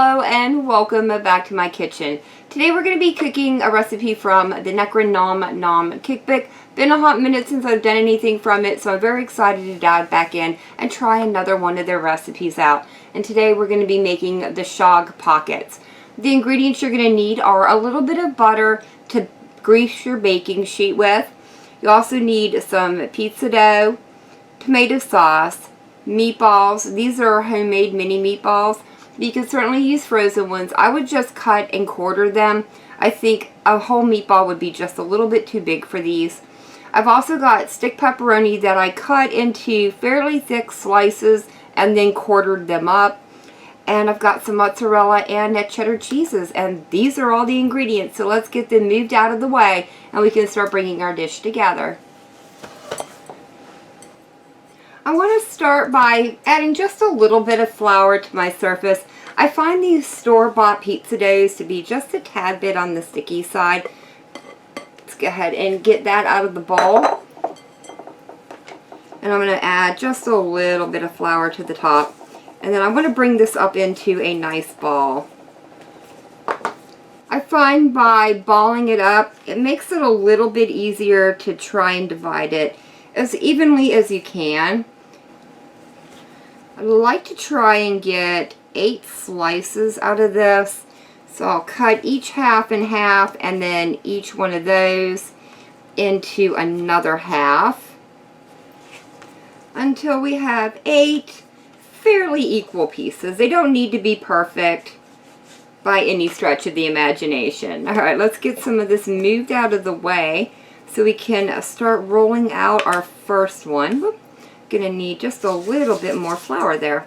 Hello and welcome back to my kitchen. Today we're going to be cooking a recipe from the Necronomnomnom Cookbook. Been a hot minute since I've done anything from it, so I'm very excited to dive back in and try another one of their recipes out. And today we're going to be making the Shogg pockets. The ingredients you're going to need are a little bit of butter to grease your baking sheet with. You also need some pizza dough, tomato sauce, meatballs. These are homemade mini meatballs. You can certainly use frozen ones. I would just cut and quarter them. I think a whole meatball would be just a little bit too big for these. I've also got stick pepperoni that I cut into fairly thick slices and then quartered them up. And I've got some mozzarella and cheddar cheeses, and these are all the ingredients. So let's get them moved out of the way and we can start bringing our dish together. I want to start by adding just a little bit of flour to my surface. I find these store-bought pizza doughs to be just a tad bit on the sticky side. Let's go ahead and get that out of the bowl. And I'm going to add just a little bit of flour to the top. And then I'm going to bring this up into a nice ball. I find by balling it up, it makes it a little bit easier to try and divide it as evenly as you can. I like to try and get 8 slices out of this. So I'll cut each half in half and then each one of those into another half until we have 8 fairly equal pieces. They don't need to be perfect by any stretch of the imagination. Alright, let's get some of this moved out of the way so we can start rolling out our first one. Whoop. Gonna need just a little bit more flour there.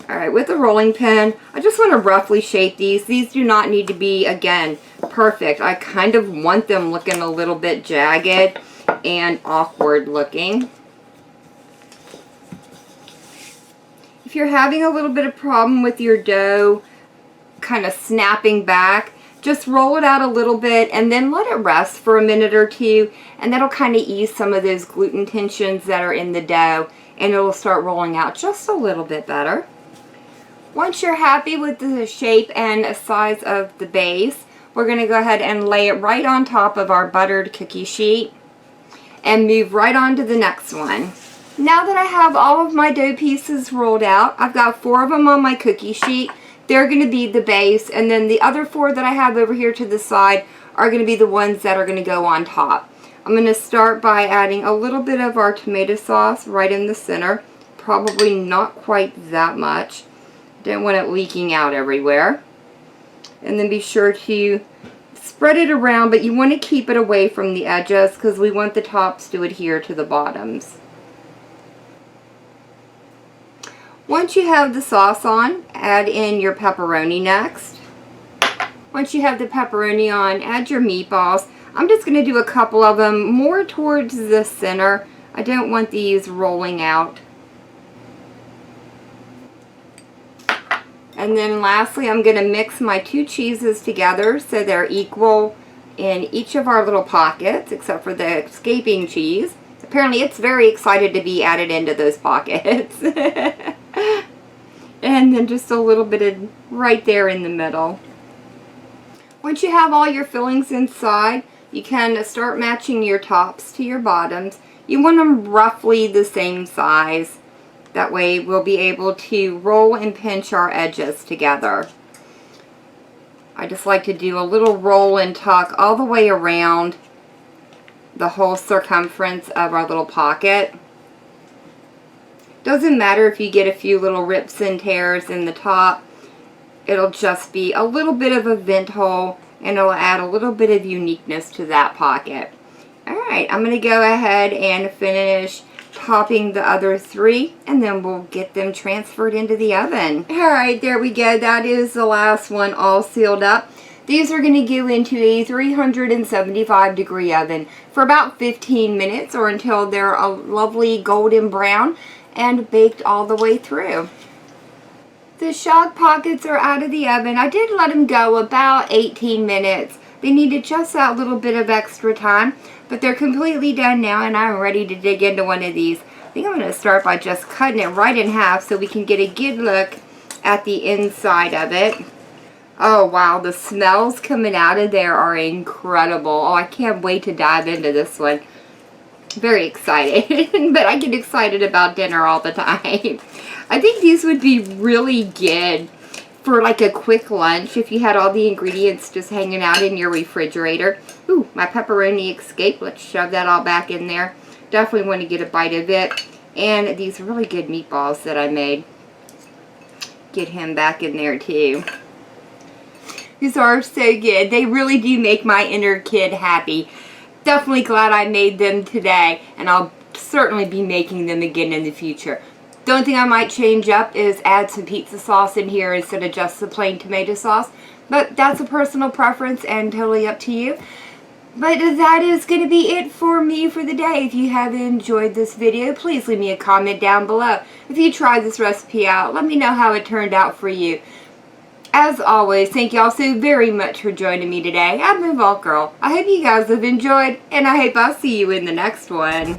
Alright, with a rolling pin, I just want to roughly shape these. These do not need to be, again, perfect. I kind of want them looking a little bit jagged and awkward looking. If you're having a little bit of problem with your dough kind of snapping back, just roll it out a little bit and then let it rest for a minute or two, and that'll kind of ease some of those gluten tensions that are in the dough, and it'll start rolling out just a little bit better. Once you're happy with the shape and size of the base, we're going to go ahead and lay it right on top of our buttered cookie sheet and move right on to the next one. Now that I have all of my dough pieces rolled out, I've got 4 of them on my cookie sheet. They're going to be the base, and then the other 4 that I have over here to the side are going to be the ones that are going to go on top. I'm going to start by adding a little bit of our tomato sauce right in the center. Probably not quite that much. Don't want it leaking out everywhere. And then be sure to spread it around, but you want to keep it away from the edges because we want the tops to adhere to the bottoms. Once you have the sauce on, add in your pepperoni next. Once you have the pepperoni on, add your meatballs. I'm just going to do a couple of them more towards the center. I don't want these rolling out. And then lastly, I'm going to mix my 2 cheeses together so they're equal in each of our little pockets, except for the escaping cheese. Apparently it's very excited to be added into those pockets. And then just a little bit of right there in the middle. Once you have all your fillings inside, you can start matching your tops to your bottoms. You want them roughly the same size. That way we'll be able to roll and pinch our edges together. I just like to do a little roll and tuck all the way around the whole circumference of our little pocket. Doesn't matter if you get a few little rips and tears in the top. It'll just be a little bit of a vent hole, and it'll add a little bit of uniqueness to that pocket. Alright, I'm going to go ahead and finish topping the other 3, and then we'll get them transferred into the oven. Alright, there we go. That is the last one all sealed up. These are going to go into a 375-degree oven for about 15 minutes or until they're a lovely golden brown and baked all the way through. The Shogg pockets are out of the oven. I did let them go about 18 minutes. They needed just that little bit of extra time, but they're completely done now and I'm ready to dig into one of these. I think I'm going to start by just cutting it right in half so we can get a good look at the inside of it. Oh wow, the smells coming out of there are incredible. Oh, I can't wait to dive into this one. Very excited, but I get excited about dinner all the time. I think these would be really good for like a quick lunch if you had all the ingredients just hanging out in your refrigerator. Ooh, my pepperoni escaped. Let's shove that all back in there. Definitely want to get a bite of it. And these really good meatballs that I made. Get him back in there too. These are so good. They really do make my inner kid happy. Definitely glad I made them today, and I'll certainly be making them again in the future. The only thing I might change up is add some pizza sauce in here instead of just the plain tomato sauce. But that's a personal preference and totally up to you. But that is going to be it for me for the day. If you have enjoyed this video, please leave me a comment down below. If you tried this recipe out, let me know how it turned out for you. As always, thank you all so very much for joining me today. I'm the Vault Girl. I hope you guys have enjoyed, and I hope I'll see you in the next one.